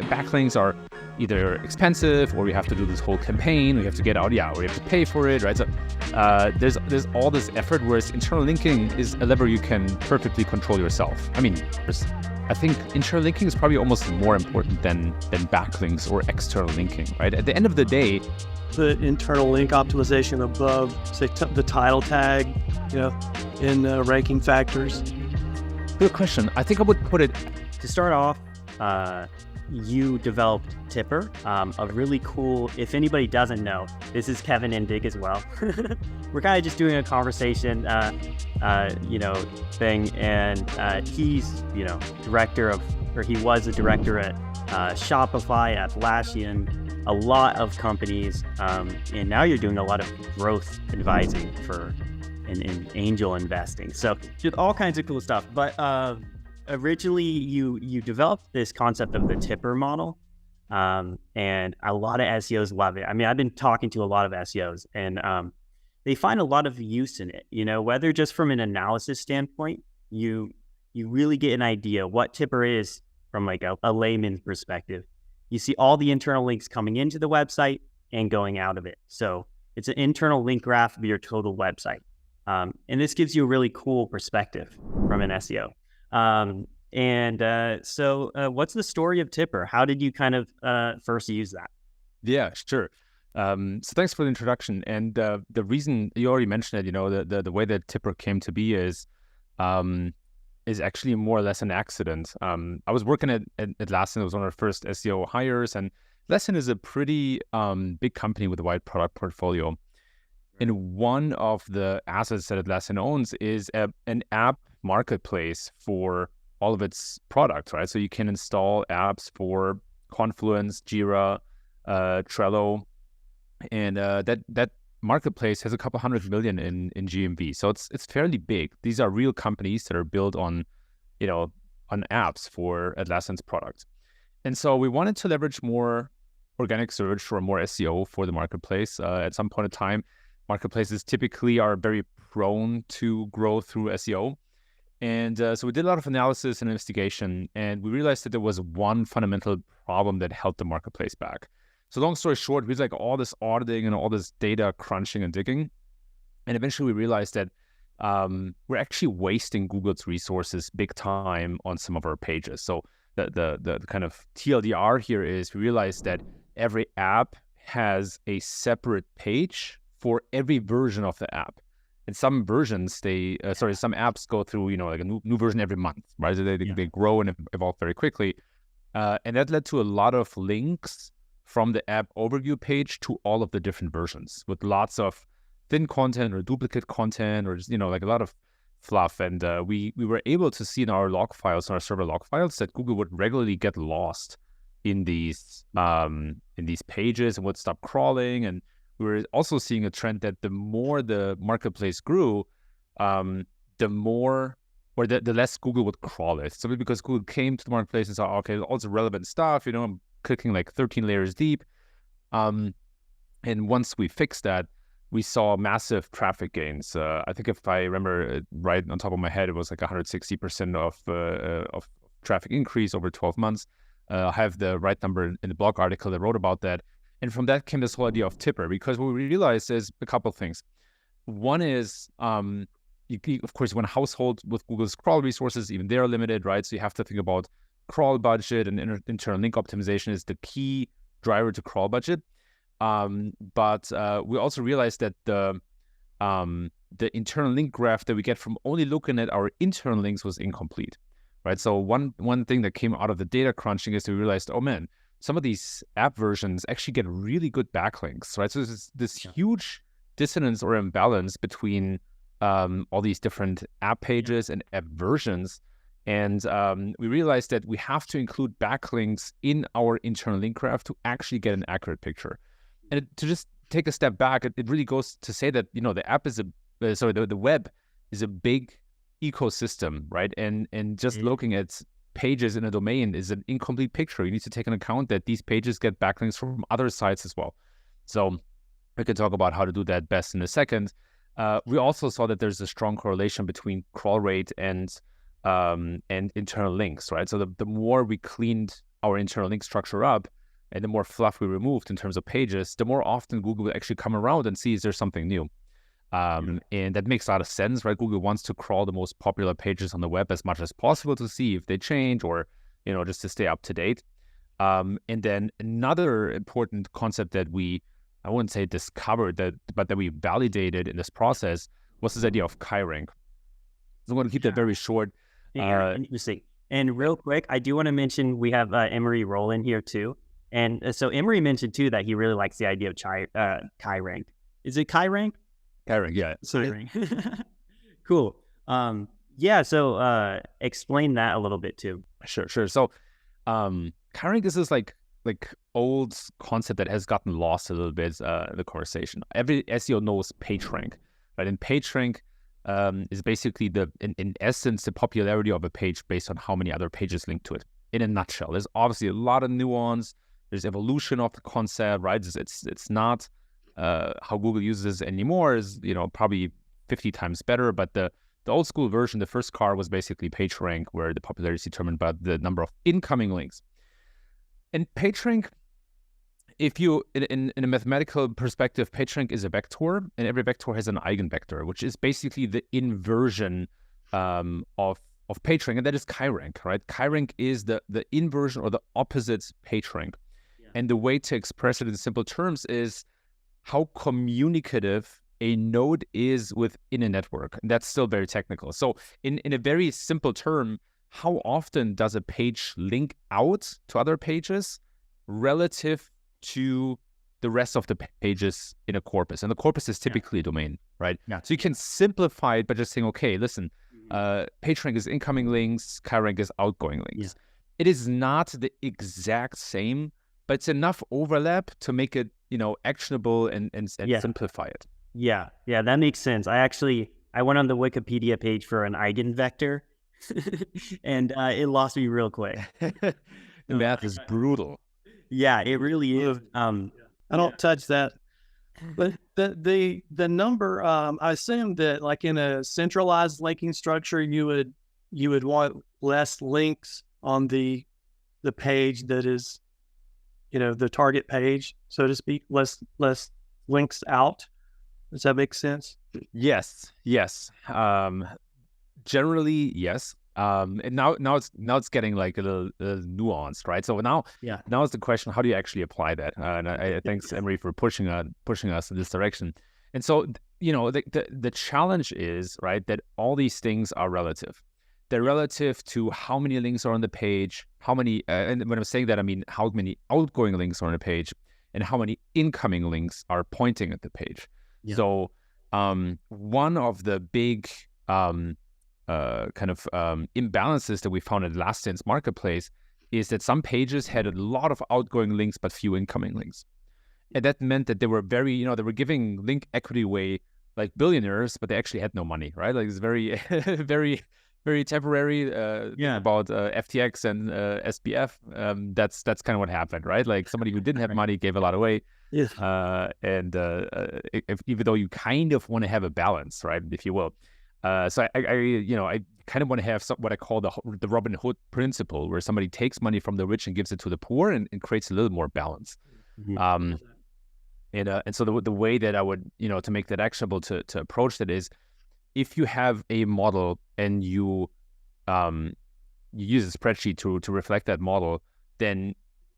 backlinks are either expensive, or we have to do this whole campaign, we have to get out, or we have to pay for it, right? So there's all this effort, whereas internal linking is a lever you can perfectly control yourself. I mean, I think internal linking is probably almost more important than backlinks or external linking, right? At the end of the day, the internal link optimization above, say, the title tag, in ranking factors. Good question. I think I would put it... To start off, you developed TIPR, a really cool, if anybody doesn't know, this is Kevin Indig as well. We're kind of just doing a conversation, thing, and he's, he was a director at Shopify, Atlassian, a lot of companies, and now you're doing a lot of growth advising for in angel investing. So just all kinds of cool stuff. But originally you developed this concept of the TIPR model, and a lot of SEOs love it. I mean, I've been talking to a lot of SEOs, and they find a lot of use in it, whether just from an analysis standpoint, you really get an idea what TIPR is from like a layman's perspective. You see all the internal links coming into the website and going out of it. So it's an internal link graph of your total website. And this gives you a really cool perspective from an SEO. So what's the story of TIPR? How did you kind of first use that? Yeah, sure. So thanks for the introduction. And the reason you already mentioned it, the way that TIPR came to be is actually more or less an accident. I was working at Atlassian. It was one of our first SEO hires, and Atlassian is a pretty big company with a wide product portfolio. And one of the assets that Atlassian owns is an app marketplace for all of its products, right? So you can install apps for Confluence, Jira, Trello, and that marketplace has a couple 100 million in GMV. So it's fairly big. These are real companies that are built on apps for Atlassian's products. And so we wanted to leverage more organic search or more SEO for the marketplace. At some point in time, marketplaces typically are very prone to grow through SEO. And so we did a lot of analysis and investigation, and we realized that there was one fundamental problem that held the marketplace back. So long story short, we did like all this auditing and all this data crunching and digging. And eventually we realized that we're actually wasting Google's resources big time on some of our pages. So the kind of TLDR here is we realized that every app has a separate page for every version of the app. And some versions, some apps go through, like a new version every month, right? So they grow and evolve very quickly. And that led to a lot of links from the app overview page to all of the different versions with lots of thin content or duplicate content or just, like a lot of fluff. And we were able to see in our log files, in our server log files, that Google would regularly get lost in these pages and would stop crawling. And we were also seeing a trend that the more the marketplace grew, the less Google would crawl it. Simply because Google came to the marketplace and saw, okay, all the relevant stuff, I'm clicking like 13 layers deep. And once we fixed that, we saw massive traffic gains. I think if I remember right on top of my head, it was like 160% of traffic increase over 12 months. I have the right number in the blog article that wrote about that. And from that came this whole idea of TIPR, because what we realized is a couple of things. One is, of course, when a household with Google's crawl resources, even they're limited, right? So you have to think about crawl budget, and internal link optimization is the key driver to crawl budget. But we also realized that the internal link graph that we get from only looking at our internal links was incomplete, right? So one thing that came out of the data crunching is we realized, oh man, some of these app versions actually get really good backlinks, right? So there's this huge dissonance or imbalance between all these different app pages and app versions. And we realized that we have to include backlinks in our internal link graph to actually get an accurate picture. And to just take a step back, it really goes to say that, the app is the web is a big ecosystem, right? And just looking at pages in a domain is an incomplete picture. You need to take into account that these pages get backlinks from other sites as well. So we can talk about how to do that best in a second. We also saw that there's a strong correlation between crawl rate and internal links, right? So the more we cleaned our internal link structure up and the more fluff we removed in terms of pages, the more often Google will actually come around and see is there something new. And that makes a lot of sense, right? Google wants to crawl the most popular pages on the web as much as possible to see if they change or, just to stay up to date. And then another important concept that I wouldn't say discovered, but that we validated in this process was this idea of CheiRank. So I'm going to keep that very short. Interesting. And real quick, I do want to mention we have Emery Rowland here too. And so Emery mentioned too that he really likes the idea of CheiRank. Is it CheiRank? CheiRank, yeah. CheiRank. Cool. So explain that a little bit too. Sure. So CheiRank is this like old concept that has gotten lost a little bit in the conversation. Every SEO knows PageRank, right? And PageRank is basically in essence, the popularity of a page based on how many other pages link to it. In a nutshell, there's obviously a lot of nuance. There's evolution of the concept, right? It's not how Google uses it anymore is, probably 50 times better. But the old school version, the first car was basically PageRank, where the popularity is determined by the number of incoming links. And PageRank, if you, in a mathematical perspective, PageRank is a vector, and every vector has an eigenvector, which is basically the inversion of PageRank, and that is CheiRank, right? CheiRank is the inversion or the opposite PageRank. Yeah. And the way to express it in simple terms is how communicative a node is within a network. And that's still very technical. So in a very simple term, how often does a page link out to other pages relative to the rest of the pages in a corpus? And the corpus is typically a domain, right? Yeah. So you can simplify it by just saying, okay, listen, PageRank is incoming links, CheiRank is outgoing links. Yeah. It is not the exact same, but it's enough overlap to make it, actionable and simplify it. Yeah, that makes sense. I went on the Wikipedia page for an eigenvector, and it lost me real quick. The math is brutal. Yeah, it really is. I don't touch that. But the number, I assume that like in a centralized linking structure, you would want less links on the page that is, the target page, so to speak, less links out. Does that make sense? Yes. Generally, yes. And now it's getting like a little nuanced, right? So now is the question: how do you actually apply that? And I thanks Emery for pushing us in this direction. And so the challenge is, right, that all these things are relative. They're relative to how many links are on the page, how many, and when I'm saying that, I mean how many outgoing links are on the page, and how many incoming links are pointing at the page. Yeah. So one of the big imbalances that we found at Last Instance Marketplace is that some pages had a lot of outgoing links but few incoming links, and that meant that they were they were giving link equity away like billionaires, but they actually had no money, right? Like it's very very temporary. About FTX and SBF. That's kind of what happened, right? Like somebody who didn't have money gave a lot away. Yes. Even though you kind of want to have a balance, right, if you will. So I kind of want to have what I call the Robinhood principle, where somebody takes money from the rich and gives it to the poor, and creates a little more balance. Mm-hmm. And so the way that I would, to make that actionable to approach that is, if you have a model and you use a spreadsheet to reflect that model, then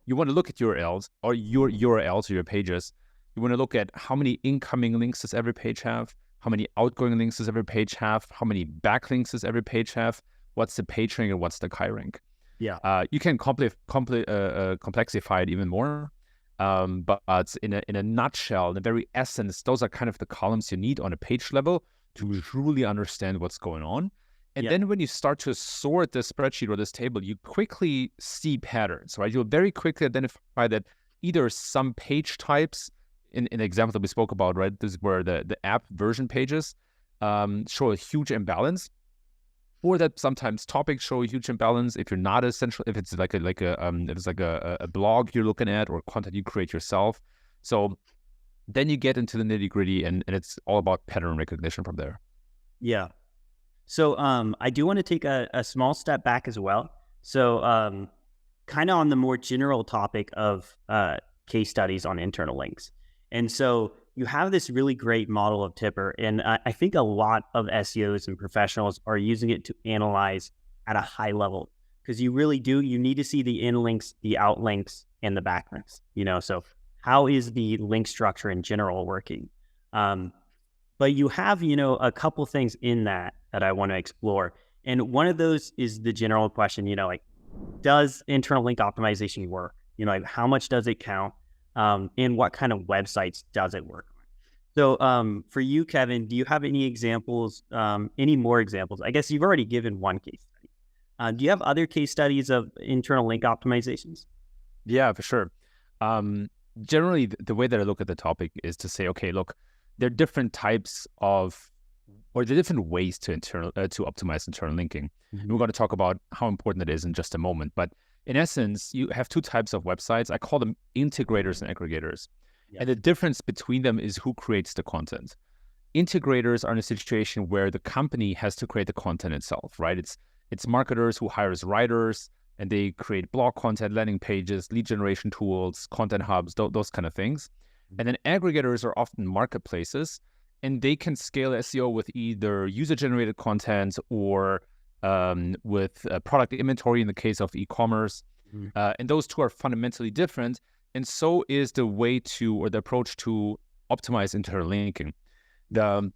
you want to look at URLs or your URLs or your pages. You want to look at how many incoming links does every page have, how many outgoing links does every page have, how many backlinks does every page have, what's the PageRank and what's the CheiRank. Yeah. You can complexify it even more. But in a nutshell, in the very essence, those are kind of the columns you need on a page level to truly understand what's going on. And then when you start to sort this spreadsheet or this table, you quickly see patterns, right? You'll very quickly identify that either some page types, in the example that we spoke about, right? This is where the app version pages show a huge imbalance, or that sometimes topics show a huge imbalance if you're not essential, if it's like a blog you're looking at or content you create yourself. So then you get into the nitty gritty, and it's all about pattern recognition from there. Yeah. So I do want to take a small step back as well. So kind of on the more general topic of case studies on internal links. And so you have this really great model of TIPR, and I think a lot of SEOs and professionals are using it to analyze at a high level, because you really do, you need to see the in links, the out links, and the backlinks, so how is the link structure in general working? But you have, a couple things in that I want to explore. And one of those is the general question, like, does internal link optimization work? Like, how much does it count? And what kind of websites does it work on? So for you, Kevin, do you have any examples, any more examples? I guess you've already given one case study. Do you have other case studies of internal link optimizations? Yeah, for sure. Generally, the way that I look at the topic is to say, okay, look, there are different types of, or there are different ways to optimize internal linking. Mm-hmm. We're going to talk about how important it is in just a moment. But in essence, you have two types of websites. I call them integrators and aggregators. Yeah. And the difference between them is who creates the content. Integrators are in a situation where the company has to create the content itself, right? It's marketers who hires writers, and they create blog content, landing pages, lead generation tools, content hubs, those kind of things. And then aggregators are often marketplaces, and they can scale SEO with either user-generated content or with product inventory in the case of e-commerce. Mm-hmm. And those two are fundamentally different. And so is the way to, or the approach to optimize internal linking. The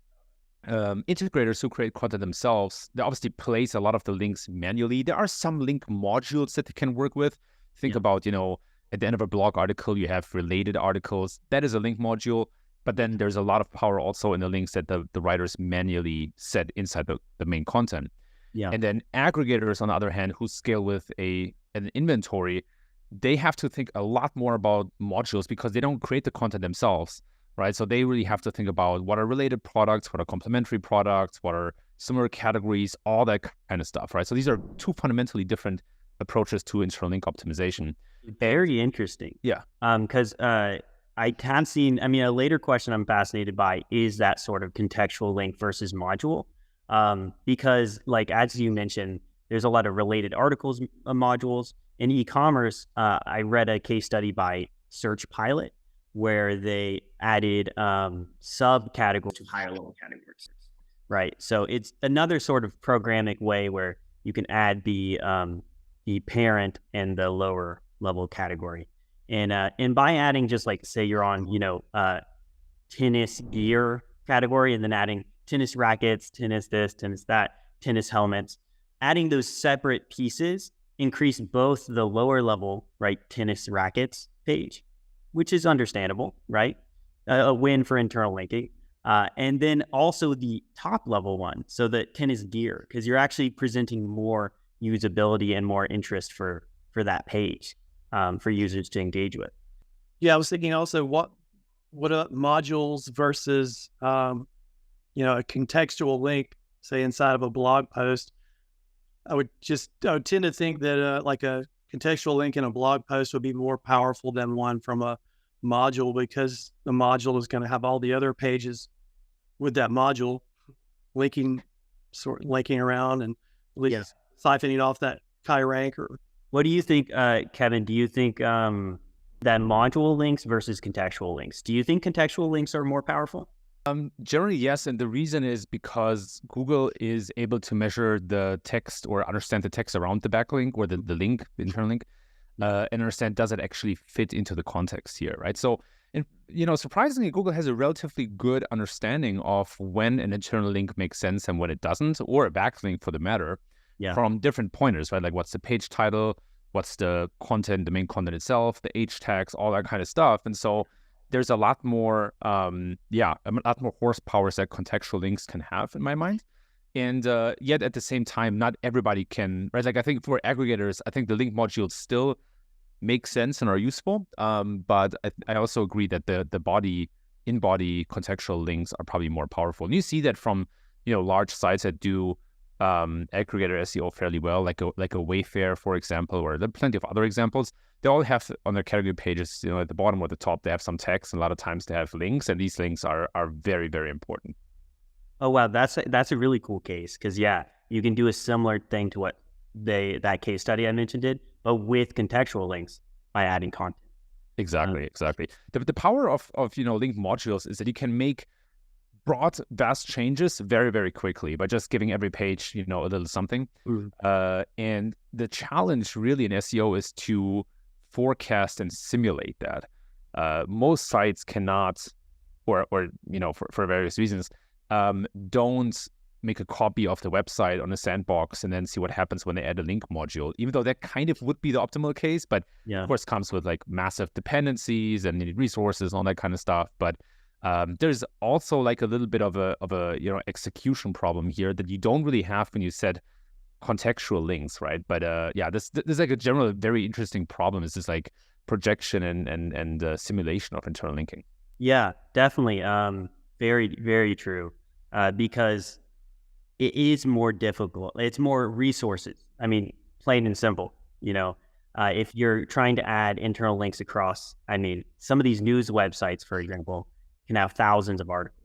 integrators who create content themselves, they obviously place a lot of the links manually. There are some link modules that they can work with. Think about, at the end of a blog article, you have related articles. That is a link module. But then there's a lot of power also in the links that the writers manually set inside the main content. Yeah. And then aggregators, on the other hand, who scale with an inventory, they have to think a lot more about modules because they don't create the content themselves, right? So they really have to think about what are related products, what are complementary products, what are similar categories, all that kind of stuff, right? So these are two fundamentally different approaches to internal link optimization. Very interesting. Yeah. Because I have seen, a later question I'm fascinated by is that sort of contextual link versus module. Because like, as you mentioned, there's a lot of related articles, modules. In e-commerce, I read a case study by Search Pilot where they added subcategories to higher level categories, right? So it's another sort of programmatic way where you can add the parent and the lower level category. And by adding just like, say you're on, tennis gear category and then adding tennis rackets, tennis this, tennis that, tennis helmets, adding those separate pieces increase both the lower level, right, tennis rackets page, which is understandable, right? A win for internal linking. And then also the top level one, so the tennis gear, because you're actually presenting more usability and more interest for that page for users to engage with. Yeah, I was thinking also what are modules versus a contextual link, say inside of a blog post. I would tend to think that like a contextual link in a blog post would be more powerful than one from a module, because the module is going to have all the other pages with that module linking around and siphoning off that CheiRank. Or what do you think, Kevin? Do you think that module links versus contextual links? Do you think contextual links are more powerful? Generally, yes. And the reason is because Google is able to measure the text or understand the text around the backlink or the link, the internal link, and understand, does it actually fit into the context here, right? So, surprisingly, Google has a relatively good understanding of when an internal link makes sense and when it doesn't, or a backlink for the matter, from different pointers, right? Like, what's the page title, what's the content, the main content itself, the H tags, all that kind of stuff. And so there's a lot more, a lot more horsepower that contextual links can have in my mind. And yet at the same time, not everybody can, right? Like, I think for aggregators, I think the link modules still make sense and are useful. But I also agree that the in-body contextual links are probably more powerful. And you see that from, large sites that do aggregator SEO fairly well, like a Wayfair, for example, or there are plenty of other examples. They all have on their category pages, at the bottom or the top, they have some text, and a lot of times they have links, and these links are very, very important. Oh, wow. That's a really cool case, because, you can do a similar thing to what that case study I mentioned did, but with contextual links by adding content. Exactly. The power of link modules is that you can make broad, vast changes very, very quickly by just giving every page, a little something. And the challenge really in SEO is to forecast and simulate that. Most sites cannot, or for various reasons, don't make a copy of the website on a sandbox and then see what happens when they add a link module, even though that kind of would be the optimal case, but of course comes with like massive dependencies and needed resources and all that kind of stuff. But there's also like a little bit of a execution problem here that you don't really have when you set contextual links, right? But this is like a general very interesting problem. Is this like projection and simulation of internal linking? Yeah, definitely. Very, very true. Because it is more difficult. It's more resources. I mean, plain and simple. If you're trying to add internal links across, some of these news websites, for example, can have thousands of articles.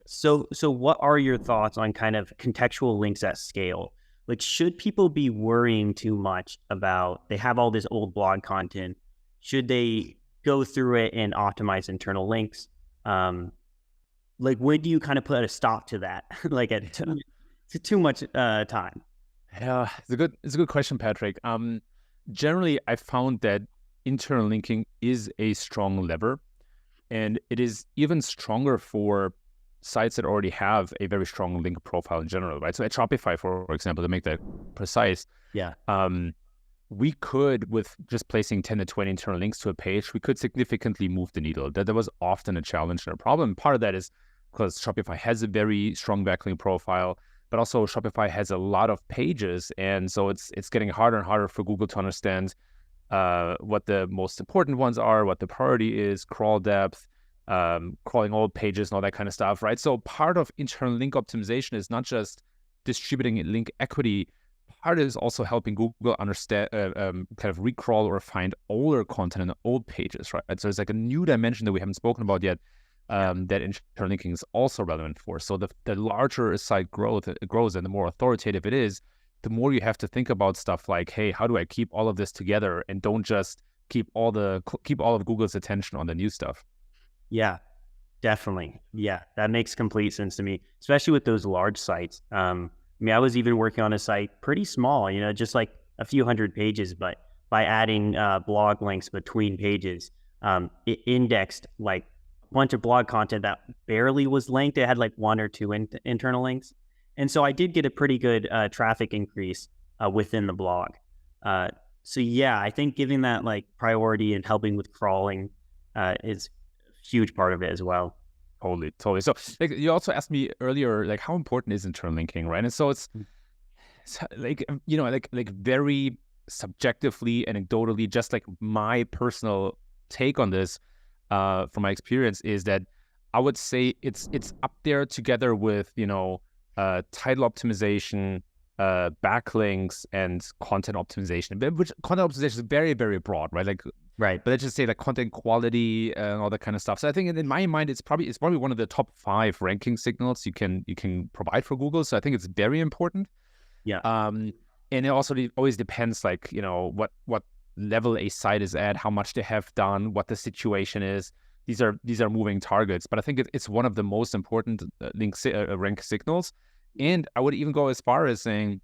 So what are your thoughts on kind of contextual links at scale? Like, should people be worrying too much about, they have all this old blog content? Should they go through it and optimize internal links? Like, when do you kind of put a stop to that? Like, it's too much time. Yeah, it's a good question, Patrick. Generally, I found that internal linking is a strong lever, and it is even stronger for sites that already have a very strong link profile in general, right? So at Shopify, for example, to make that precise, we could, with just placing 10 to 20 internal links to a page, we could significantly move the needle. That was often a challenge and a problem. Part of that is because Shopify has a very strong backlink profile, but also Shopify has a lot of pages. And so it's getting harder and harder for Google to understand what the most important ones are, what the priority is, crawl depth, crawling old pages and all that kind of stuff, right? So part of internal link optimization is not just distributing link equity. Part is also helping Google understand, kind of recrawl or find older content in old pages, right? So it's like a new dimension that we haven't spoken about yet, that internal linking is also relevant for. So the larger a site grows and the more authoritative it is, the more you have to think about stuff like, hey, how do I keep all of this together and don't just keep all of Google's attention on the new stuff? Yeah, definitely. Yeah, that makes complete sense to me, especially with those large sites. I was even working on a site pretty small, just like a few hundred pages, but by adding blog links between pages, it indexed like a bunch of blog content that barely was linked. It had like one or two internal links. And so I did get a pretty good traffic increase within the blog. So yeah, I think giving that like priority and helping with crawling is a huge part of it as well. Totally. So like you also asked me earlier, like how important is internal linking, right? And so it's like, like very subjectively, anecdotally, just like my personal take on this from my experience is that I would say it's up there together with, title optimization, backlinks, and content optimization, which content optimization is very, very broad, right? Like, right. But let's just say like content quality and all that kind of stuff. So I think in my mind, it's probably one of the top 5 ranking signals you can provide for Google. So I think it's very important. Yeah. And it also always depends, like, what level a site is at, how much they have done, what the situation is. These are moving targets, but I think it's one of the most important rank signals. And I would even go as far as saying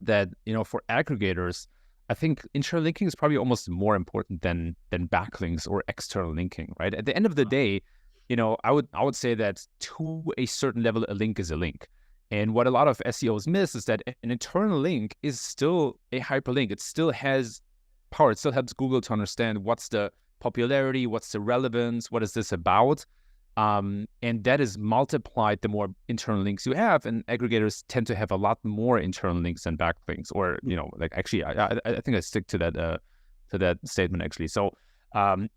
that, for aggregators, I think internal linking is probably almost more important than backlinks or external linking, right? At the end of the day, I would say that to a certain level, a link is a link. And what a lot of SEOs miss is that an internal link is still a hyperlink. It still has power. It still helps Google to understand what's the popularity, what's the relevance, what is this about? And that is multiplied the more internal links you have, and aggregators tend to have a lot more internal links than backlinks, or like actually, I think I stick to that statement actually. So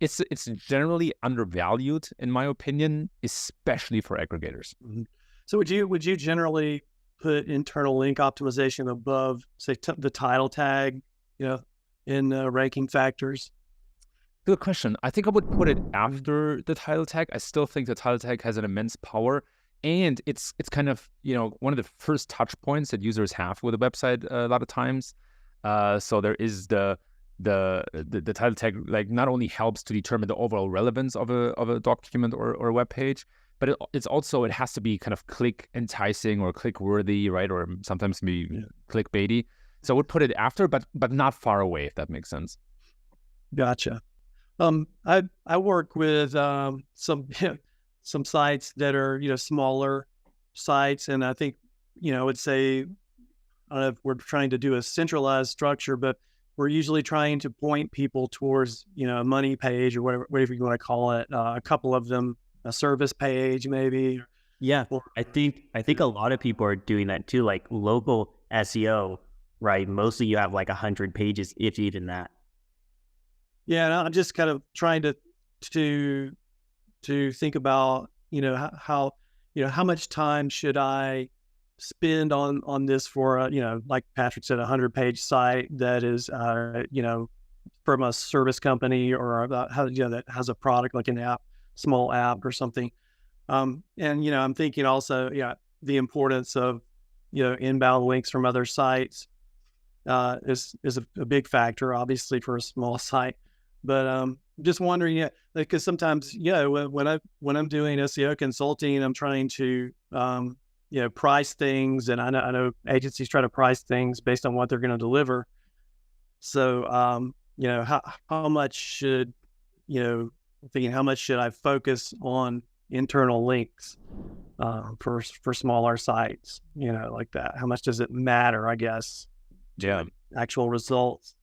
it's generally undervalued in my opinion, especially for aggregators. Mm-hmm. So would you generally put internal link optimization above, say, the title tag, in ranking factors? Good question. I think I would put it after the title tag. I still think the title tag has an immense power, and it's kind of one of the first touch points that users have with a website a lot of times. So there is the title tag, like, not only helps to determine the overall relevance of a document or a web page, but it's also, it has to be kind of click enticing or click worthy, right? Or sometimes maybe clickbaity. So I would put it after, but not far away, if that makes sense. Gotcha. I work with some some sites that are smaller sites, and I think I would say, I don't know if we're trying to do a centralized structure, but we're usually trying to point people towards a money page or whatever you want to call it. A couple of them, a service page maybe. Yeah, I think a lot of people are doing that too, like local SEO, right? Mostly you have like 100 pages, if even that. Yeah, and I'm just kind of trying to think about how much time should I spend on this for like Patrick said, 100-page site that is from a service company, or that has a product like an app, small app or something. And I'm thinking also the importance of inbound links from other sites is a big factor, obviously, for a small site. But just wondering, because sometimes, when I'm doing SEO consulting, I'm trying to, price things, and I know agencies try to price things based on what they're going to deliver. So, how much should, thinking how much should I focus on internal links for smaller sites, like that? How much does it matter, I guess? Yeah. Actual results.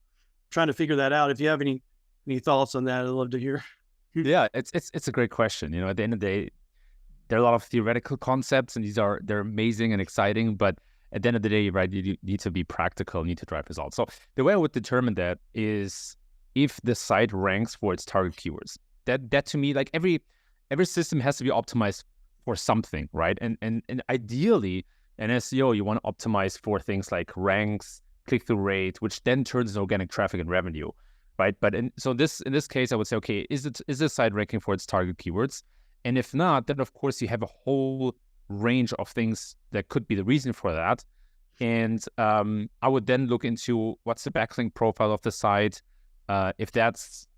Trying to figure that out. If you have any thoughts on that, I'd love to hear. Yeah, it's a great question. At the end of the day, there are a lot of theoretical concepts, and they're amazing and exciting, but at the end of the day, right, you need to be practical, need to drive results. So the way I would determine that is if the site ranks for its target keywords. That to me, like, every system has to be optimized for something, right? And ideally, in SEO, you want to optimize for things like ranks, click-through rate, which then turns into organic traffic and revenue. Right, but in this case, I would say, okay, is this site ranking for its target keywords? And if not, then of course you have a whole range of things that could be the reason for that. And I would then look into what's the backlink profile of the site. If that's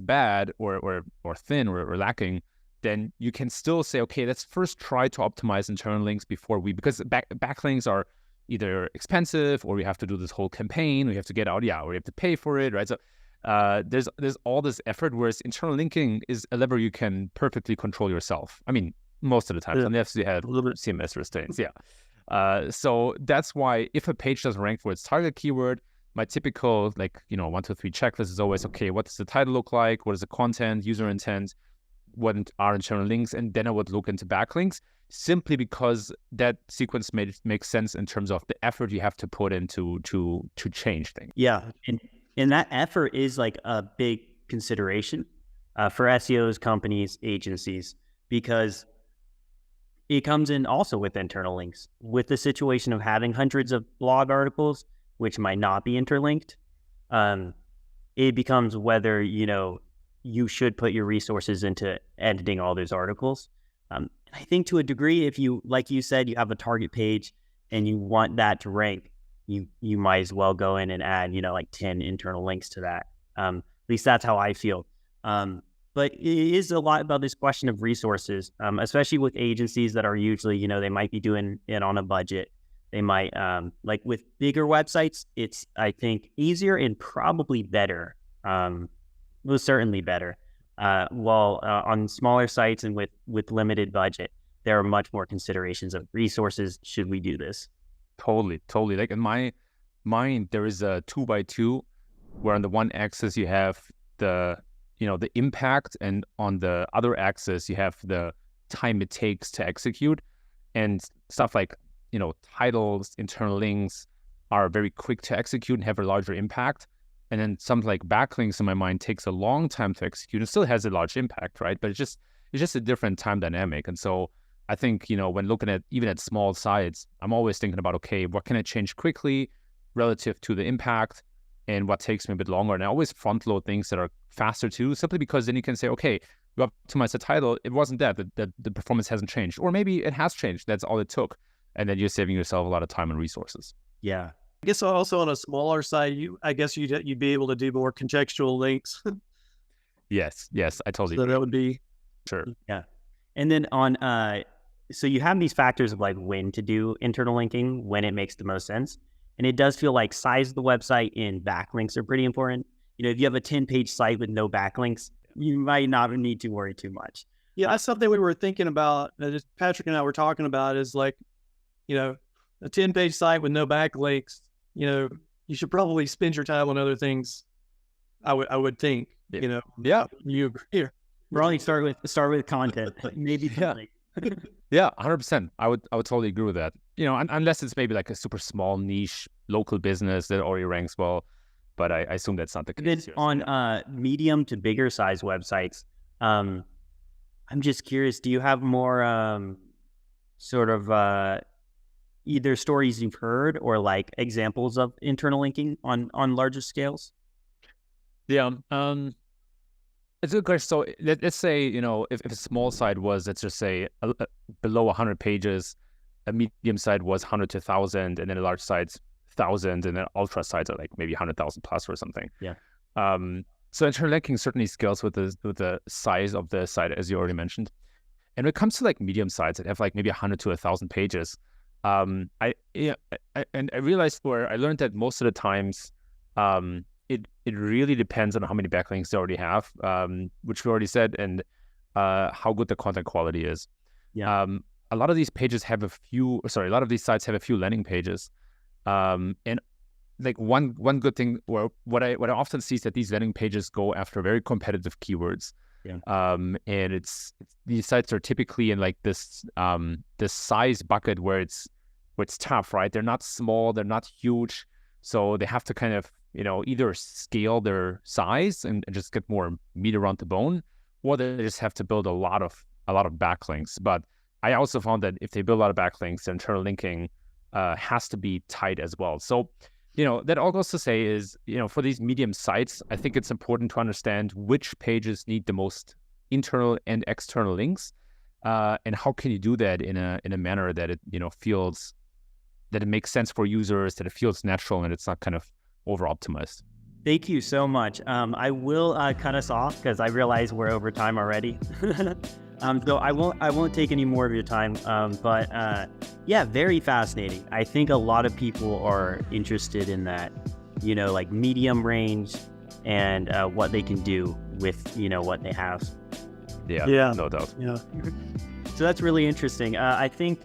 bad or thin or lacking, then you can still say, okay, let's first try to optimize internal links because backlinks are either expensive, or we have to do this whole campaign. We have to get out, or we have to pay for it, right? So there's all this effort, whereas internal linking is a lever you can perfectly control yourself. I mean, most of the time, unless you have CMS restraints. Yeah. So that's why if a page doesn't rank for its target keyword, my typical 1, 2, 3 checklist is always, okay, what does the title look like? What is the content, user intent? What are internal links? And then I would look into backlinks, simply because that sequence makes sense in terms of the effort you have to put into to change things. Yeah, and that effort is like a big consideration for SEOs, companies, agencies, because it comes in also with internal links. With the situation of having hundreds of blog articles, which might not be interlinked, it becomes whether you should put your resources into editing all those articles. I think to a degree, if you, like you said, you have a target page and you want that to rank, you might as well go in and add, like 10 internal links to that. At least that's how I feel. But it is a lot about this question of resources, especially with agencies that are usually, they might be doing it on a budget. They might, like with bigger websites, it's, I think, easier and probably better. Well, certainly better. While on smaller sites and with limited budget, there are much more considerations of resources. Should we do this? Totally. Like in my mind, there is a 2x2, where on the one axis you have the impact, and on the other axis you have the time it takes to execute. And stuff like titles, internal links are very quick to execute and have a larger impact. And then something like backlinks, in my mind, takes a long time to execute and still has a large impact, right? But it's just a different time dynamic. And so I think, when looking at even at small sites, I'm always thinking about, okay, what can I change quickly relative to the impact, and what takes me a bit longer? And I always front load things that are faster too, simply because then you can say, okay, you optimize the title. It wasn't that the performance hasn't changed, or maybe it has changed. That's all it took. And then you're saving yourself a lot of time and resources. Yeah. I guess also on a smaller site, I guess you'd be able to do more contextual links. Yes, I totally So agree. that would be Sure. Yeah. And then on, so you have these factors of like when to do internal linking, when it makes the most sense. And it does feel like size of the website and backlinks are pretty important. If you have a 10-page site with no backlinks, you might not need to worry too much. Yeah, that's something we were thinking about. Patrick and I were talking about is like, a 10-page site with no backlinks, you should probably spend your time on other things. I would think, Yeah. you agree. Probably start with content, maybe. Yeah. Yeah, 100%. I would totally agree with that. Unless it's maybe like a super small niche local business that already ranks well, but I assume that's not the case. Then on medium to bigger size websites, I'm just curious, do you have more sort of either stories you've heard or like examples of internal linking on larger scales? Yeah. It's a good question. So let's say, if a small site was, let's just say below 100 pages, a medium site was 100 to 1,000, and then a large site's 1,000, and then ultra sites are like maybe 100,000 plus or something. Yeah. So internal linking certainly scales with the size of the site, as you already mentioned. And when it comes to like medium sites that have like maybe 100 to 1,000 pages, I realized where I learned that most of the times, it really depends on how many backlinks they already have, which we already said, and how good the content quality is. Yeah. A lot of these sites have a few landing pages, and like one good thing, or what I often see is that these landing pages go after very competitive keywords. Yeah. And these sites are typically in like this size bucket where it's tough, right? They're not small, they're not huge, so they have to kind of either scale their size and just get more meat around the bone, or they just have to build a lot of backlinks. But I also found that if they build a lot of backlinks, the internal linking has to be tight as well. So, that all goes to say is, for these medium sites, I think it's important to understand which pages need the most internal and external links, and how can you do that in a manner that it feels that it makes sense for users, that it feels natural, and it's not kind of over-optimized. Thank you so much. I will cut us off because I realize we're over time already. So I won't take any more of your time. But yeah, very fascinating. I think a lot of people are interested in that, like medium range and what they can do with, what they have. Yeah, no doubt. Yeah. So that's really interesting. I think,